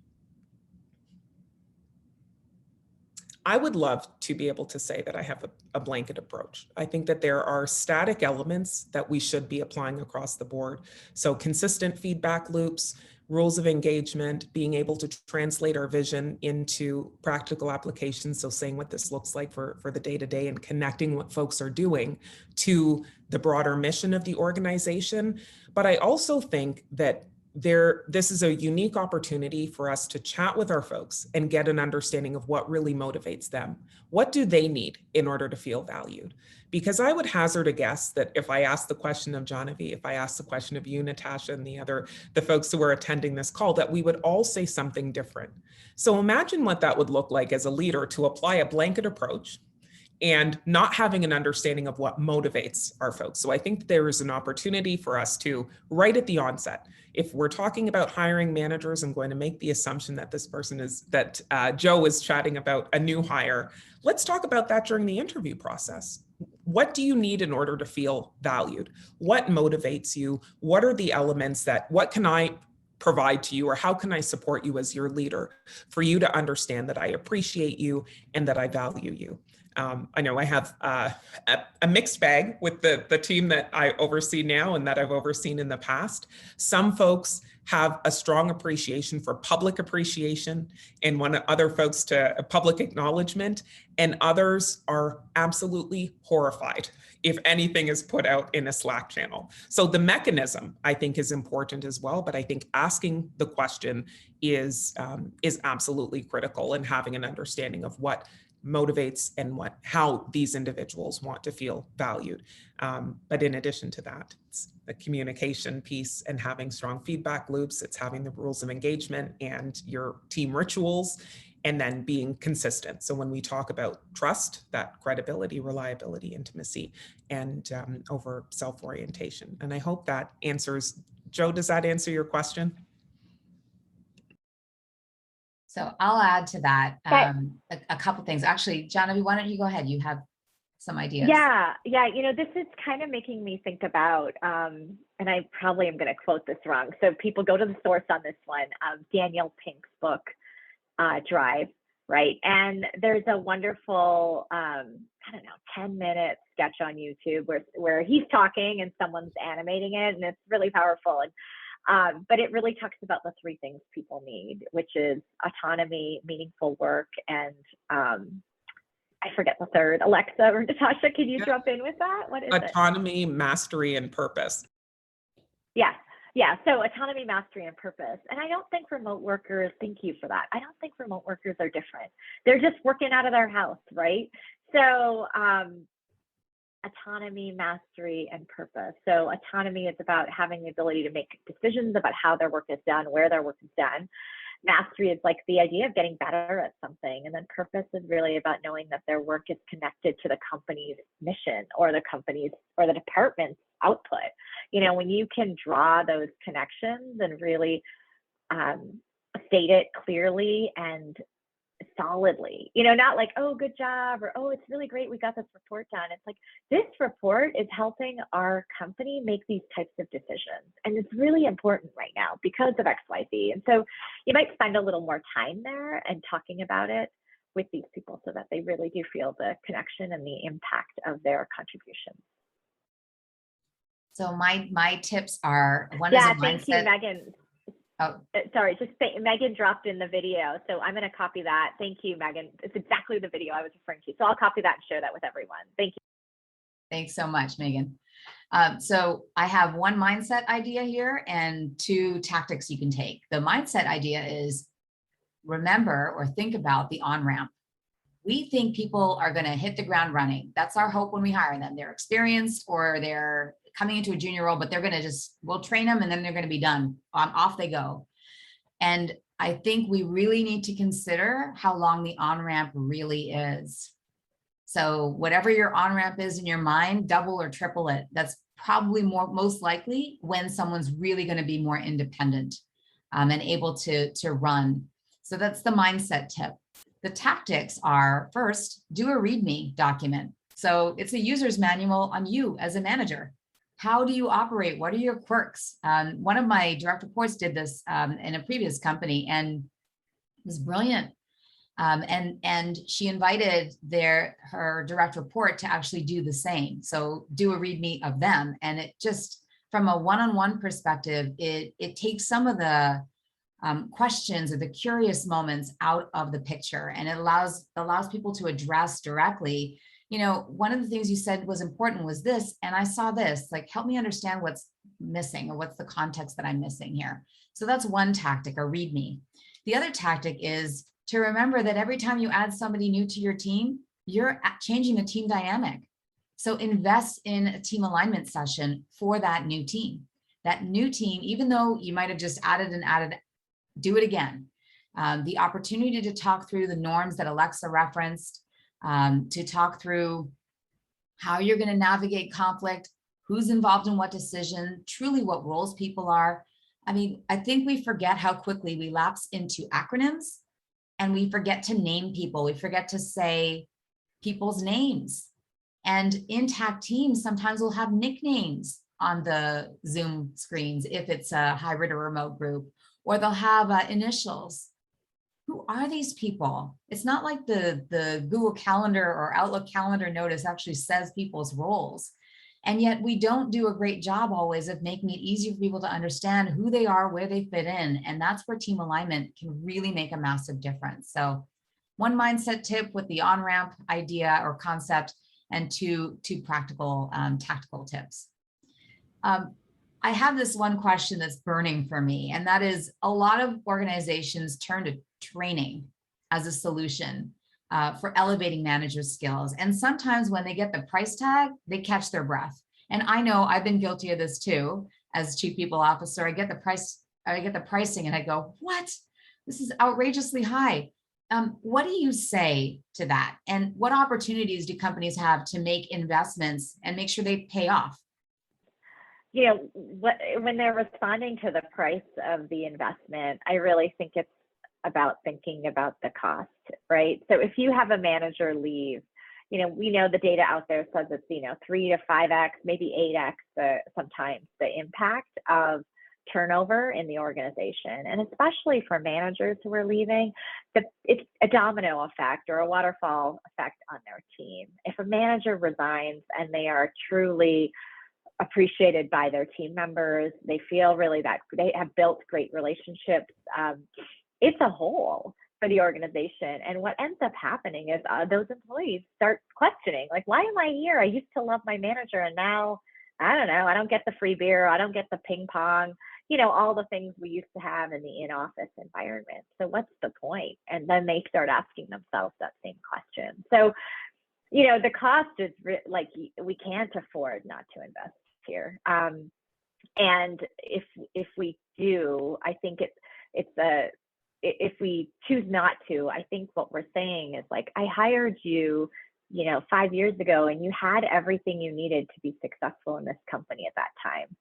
I would love to be able to say that I have a blanket approach. I think that there are static elements that we should be applying across the board. So consistent feedback loops, rules of engagement, being able to translate our vision into practical applications. So saying what this looks like for the day-to-day and connecting what folks are doing to the broader mission of the organization. But I also think that this is a unique opportunity for us to chat with our folks and get an understanding of what really motivates them. What do they need in order to feel valued? Because I would hazard a guess that if I asked the question of Jahnavi, if I asked the question of you, Natasha, and the folks who are attending this call, that we would all say something different. So imagine what that would look like as a leader to apply a blanket approach and not having an understanding of what motivates our folks. So I think there is an opportunity for us to, right at the onset, if we're talking about hiring managers, I'm going to make the assumption that this person Joe is chatting about a new hire. Let's talk about that during the interview process. What do you need in order to feel valued? What motivates you? What are the elements what can I provide to you, or how can I support you as your leader for you to understand that I appreciate you and that I value you? I know I have a mixed bag with the team that I oversee now and that I've overseen in the past. Some folks have a strong appreciation for public appreciation and want other folks to public acknowledgement, and others are absolutely horrified if anything is put out in a Slack channel. So the mechanism, I think, is important as well, but I think asking the question is absolutely critical, and having an understanding of what motivates and how these individuals want to feel valued. But in addition to that, it's the communication piece and having strong feedback loops. It's having the rules of engagement and your team rituals, and then being consistent. So when we talk about trust, that credibility, reliability, intimacy, and over self-orientation. And I hope that answers, Joe, does that answer your question? So I'll add to that a couple things. Actually, Jahnavi, why don't you go ahead? You have some ideas. Yeah. This is kind of making me think about, and I probably am going to quote this wrong, so people go to the source on this one, Daniel Pink's book, Drive, right? And there's a wonderful, 10-minute sketch on YouTube where he's talking and someone's animating it, and it's really powerful. And but it really talks about the three things people need, which is autonomy, meaningful work, and I forget the third. Alexa or Natasha, can you jump in with that? What is autonomy, mastery, and purpose. Yeah. So autonomy, mastery, and purpose. And I don't think remote workers, thank you for that. I don't think remote workers are different. They're just working out of their house, right? So autonomy, mastery, and purpose. So autonomy is about having the ability to make decisions about how their work is done, where their work is done. Mastery is like the idea of getting better at something. And then purpose is really about knowing that their work is connected to the company's mission or the company's or the department's output. When you can draw those connections and really state it clearly and solidly, you know, not like, oh, good job, or, oh, it's really great, we got this report done. It's like, this report is helping our company make these types of decisions. And it's really important right now because of XYZ. And so you might spend a little more time there and talking about it with these people so that they really do feel the connection and the impact of their contribution. So my tips are, one is a Yeah, mindset. thank you, Megan. Oh, Sorry, just say, Megan dropped in the video, so I'm going to copy that. Thank you, Megan. It's exactly the video I was referring to. So I'll copy that and share that with everyone. Thank you. thanks so much, Megan. So I have one mindset idea here and two tactics you can take. The mindset idea is remember or think about the on-ramp. We think people are going to hit the ground running. That's our hope when we hire them. They're experienced or they're coming into a junior role, but they're going to we'll train them and then they're going to be done. Off they go. And I think we really need to consider how long the on-ramp really is. So whatever your on-ramp is in your mind, double or triple it. That's probably most likely when someone's really going to be more independent and able to run. So that's the mindset tip. The tactics are, first, do a README document. So it's a user's manual on you as a manager. How do you operate? What are your quirks? One of my direct reports did this in a previous company and it was brilliant. And she invited her direct report to actually do the same. So do a README of them. And it just, from a one-on-one perspective, it takes some of the questions or the curious moments out of the picture, and it allows people to address directly, you know, one of the things you said was important was this, and I saw this, like, help me understand what's missing or what's the context that I'm missing here. So that's one tactic, or README. The other tactic is to remember that every time you add somebody new to your team, you're changing the team dynamic. So invest in a team alignment session for that new team. That new team, even though you might have just added, do it again. The opportunity to talk through the norms that Alexa referenced, to talk through how you're going to navigate conflict, who's involved in what decision, truly what roles people are. I mean, I think we forget how quickly we lapse into acronyms and we forget to name people. We forget to say people's names. And intact teams sometimes will have nicknames on the Zoom screens if it's a hybrid or remote group, or they'll have initials. Who are these people? It's not like the Google Calendar or Outlook calendar notice actually says people's roles. And yet we don't do a great job always of making it easy for people to understand who they are, where they fit in. And that's where team alignment can really make a massive difference. So one mindset tip with the on-ramp idea or concept, and two practical tactical tips. I have this one question that's burning for me, and that is a lot of organizations turn to training as a solution for elevating managers' skills. And sometimes when they get the price tag, they catch their breath. And I know I've been guilty of this too. As chief people officer, I get the pricing and I go, what? This is outrageously high. What do you say to that? And what opportunities do companies have to make investments and make sure they pay off? You know, when they're responding to the price of the investment, I really think it's about thinking about the cost, right? So if you have a manager leave, you know, we know the data out there says it's, 3 to 5x, maybe 8x sometimes the impact of turnover in the organization. And especially for managers who are leaving, it's a domino effect or a waterfall effect on their team. If a manager resigns and they are truly appreciated by their team members, they feel really that they have built great relationships, it's a hole for the organization. And what ends up happening is those employees start questioning, like, why am I here? I used to love my manager, and now, I don't know, I don't get the free beer, I don't get the ping pong, all the things we used to have in the in-office environment. So what's the point? And then they start asking themselves that same question. So, the cost is like, we can't afford not to invest here. And if we do, I think if we choose not to, I think what we're saying is, like, I hired you, 5 years ago, and you had everything you needed to be successful in this company at that time.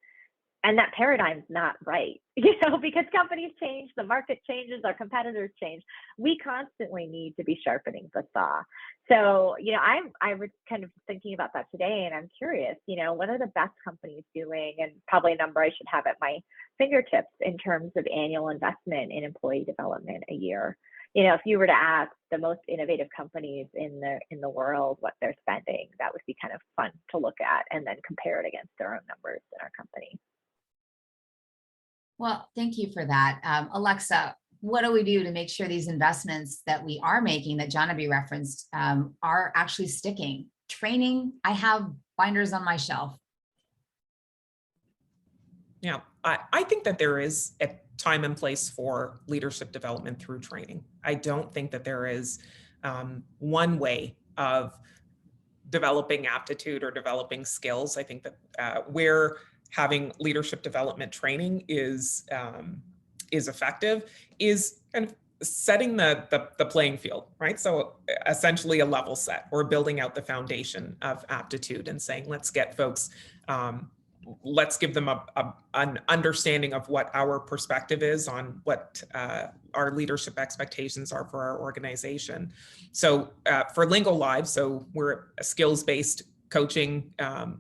And that paradigm's not right, because companies change, the market changes, our competitors change. We constantly need to be sharpening the saw. So, I was kind of thinking about that today, and I'm curious, what are the best companies doing, and probably a number I should have at my fingertips in terms of annual investment in employee development a year. If you were to ask the most innovative companies in the world what they're spending, that would be kind of fun to look at and then compare it against their own numbers in our company. Well, thank you for that. Alexa, what do we do to make sure these investments that we are making, that Jahnavi referenced, are actually sticking? Training, I have binders on my shelf. Yeah, I think that there is a time and place for leadership development through training. I don't think that there is one way of developing aptitude or developing skills. I think that where having leadership development training is effective is kind of setting the playing field, right? So essentially a level set, or building out the foundation of aptitude and saying, let's get folks, let's give them an understanding of what our perspective is on what our leadership expectations are for our organization. So for Lingo Live, so we're a skills-based coaching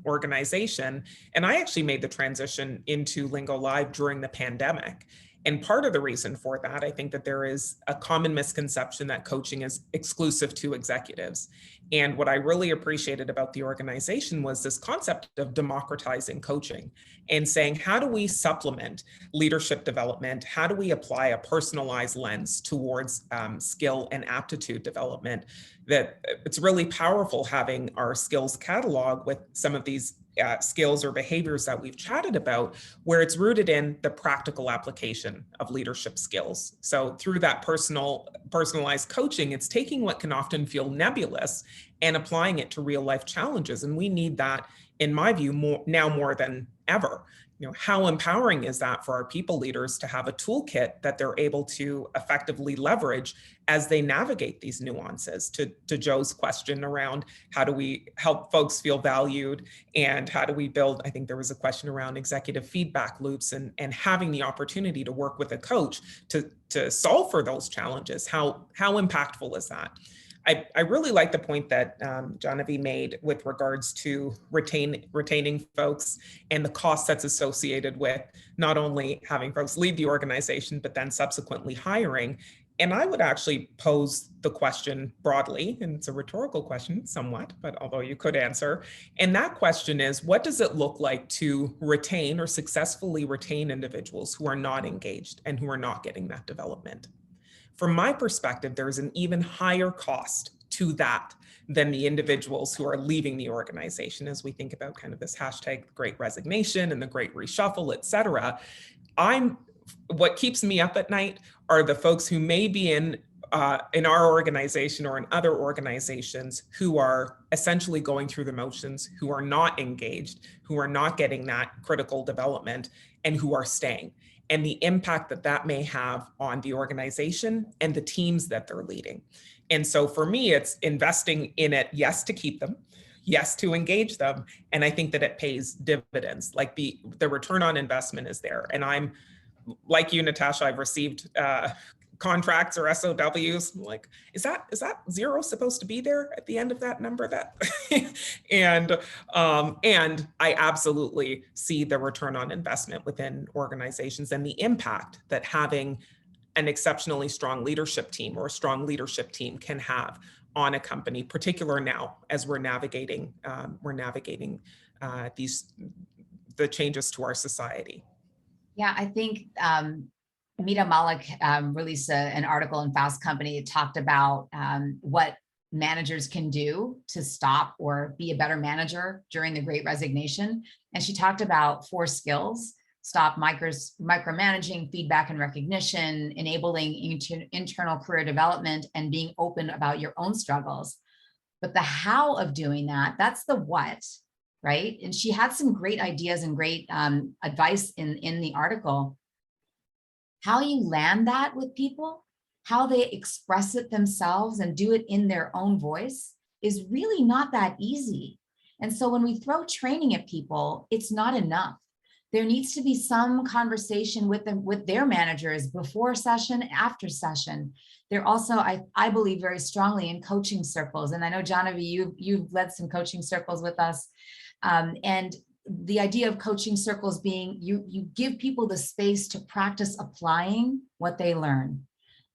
organization, and I actually made the transition into Lingo Live during the pandemic. And part of the reason for that, I think that there is a common misconception that coaching is exclusive to executives. And what I really appreciated about the organization was this concept of democratizing coaching and saying, how do we supplement leadership development? How do we apply a personalized lens towards skill and aptitude development? That it's really powerful having our skills catalog with some of these skills or behaviors that we've chatted about, where it's rooted in the practical application of leadership skills. So through that personalized coaching, it's taking what can often feel nebulous and applying it to real life challenges. And we need that, in my view, more than ever. How empowering is that for our people leaders to have a toolkit that they're able to effectively leverage as they navigate these nuances? To Joe's question around how do we help folks feel valued, and how do we build, I think there was a question around executive feedback loops and having the opportunity to work with a coach to solve for those challenges. How impactful is that? I really like the point that Jahnavi made with regards to retaining folks and the cost that's associated with not only having folks leave the organization, but then subsequently hiring. And I would actually pose the question broadly, and it's a rhetorical question somewhat, but although you could answer. And that question is, what does it look like to retain or successfully retain individuals who are not engaged and who are not getting that development? From my perspective, there's an even higher cost to that than the individuals who are leaving the organization. As we think about kind of this hashtag Great Resignation and the Great Reshuffle, et cetera, what keeps me up at night are the folks who may be in our organization or in other organizations who are essentially going through the motions, who are not engaged, who are not getting that critical development, and who are staying, and the impact that may have on the organization and the teams that they're leading. And so for me, it's investing in it, yes, to keep them, yes, to engage them. And I think that it pays dividends. Like the return on investment is there. And I'm like you, Natasha, I've received contracts or SOWs. I'm like, is that zero supposed to be there at the end of that number? And I absolutely see the return on investment within organizations and the impact that having an exceptionally strong leadership team or a strong leadership team can have on a company, particularly now as we're navigating the changes to our society. Yeah, I think Mita Malik released an article in Fast Company. It talked about what managers can do to stop or be a better manager during the Great Resignation. And she talked about 4 skills: stop micromanaging, feedback and recognition, enabling internal career development, and being open about your own struggles. But the how of doing that, that's the what, right? And she had some great ideas and great advice in the article. How you land that with people, how they express it themselves and do it in their own voice is really not that easy. And so when we throw training at people, it's not enough. there needs to be some conversation with them, with their managers before session, after session. They're also, I believe very strongly in coaching circles. And I know, Jahnavi, you've led some coaching circles with us. And the idea of coaching circles being you give people the space to practice applying what they learn.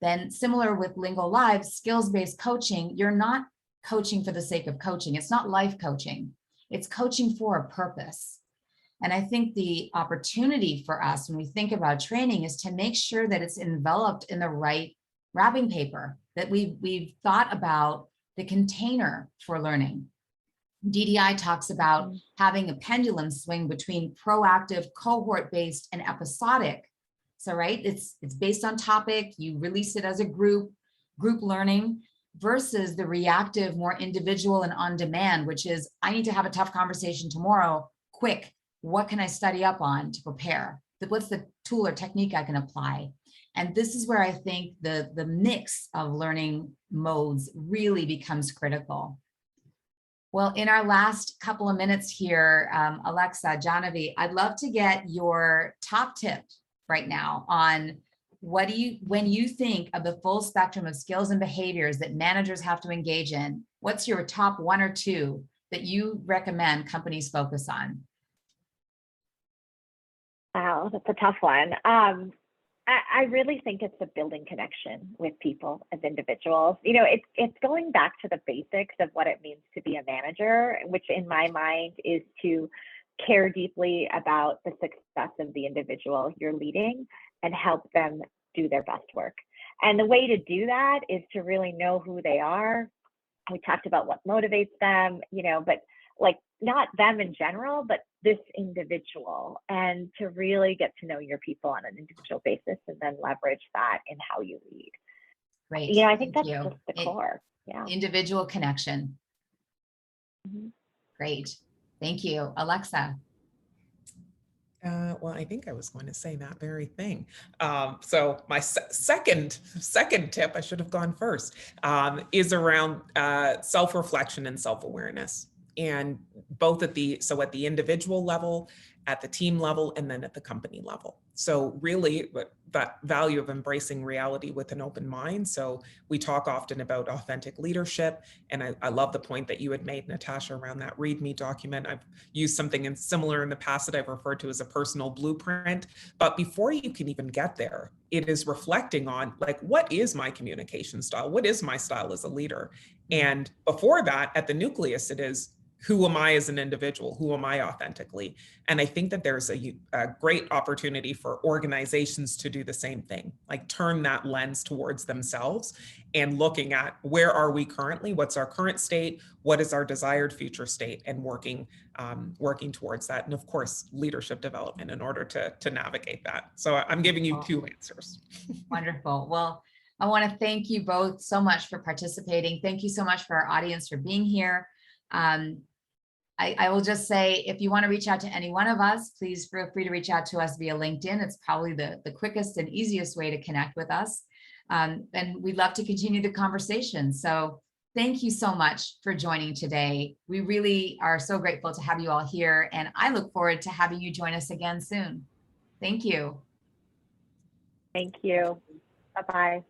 Then similar with Lingo Live, skills-based coaching, you're not coaching for the sake of coaching. It's not life coaching. It's coaching for a purpose. And I think the opportunity for us when we think about training is to make sure that it's enveloped in the right wrapping paper, that we've thought about the container for learning. DDI talks about having a pendulum swing between proactive, cohort-based, and episodic. So, right, it's based on topic, you release it as a group learning, versus the reactive, more individual and on demand, which is, I need to have a tough conversation tomorrow, quick. What can I study up on to prepare? What's the tool or technique I can apply? And this is where I think the mix of learning modes really becomes critical. Well, in our last couple of minutes here, Alexa, Jahnavi, I'd love to get your top tip right now on what do you, when you think of the full spectrum of skills and behaviors that managers have to engage in, what's your top one or two that you recommend companies focus on? Wow, that's a tough one. I really think it's the building connection with people as individuals. You know, it's going back to the basics of what it means to be a manager, which in my mind is to care deeply about the success of the individual you're leading and help them do their best work. And the way to do that is to really know who they are. We talked about what motivates them, you know, but like not them in general, but this individual, and to really get to know your people on an individual basis and then leverage that in how you lead. Great. You know, I think Thank that's you. just the core. Yeah. Individual connection. Mhm. Great. Thank you. Alexa. Well, I think I was going to say that very thing. So my second tip, I should have gone first, is around self-reflection and self-awareness. And both at the individual level, at the team level, and then at the company level. So really that value of embracing reality with an open mind. So we talk often about authentic leadership. And I love the point that you had made, Natasha, around that README document. I've used something similar in the past that I've referred to as a personal blueprint. But before you can even get there, it is reflecting on, like, what is my communication style? What is my style as a leader? And before that, at the nucleus, it is, who am I as an individual? Who am I authentically? And I think that there's a great opportunity for organizations to do the same thing, like turn that lens towards themselves and looking at, where are we currently? What's our current state? What is our desired future state? And working towards that. And of course, leadership development in order to navigate that. So I'm giving you two answers. Wonderful. Well, I want to thank you both so much for participating. Thank you so much for our audience for being here. I will just say, if you want to reach out to any one of us, please feel free to reach out to us via LinkedIn. It's probably the quickest and easiest way to connect with us. And we'd love to continue the conversation. So thank you so much for joining today. We really are so grateful to have you all here, and I look forward to having you join us again soon. Thank you. Thank you. Bye-bye.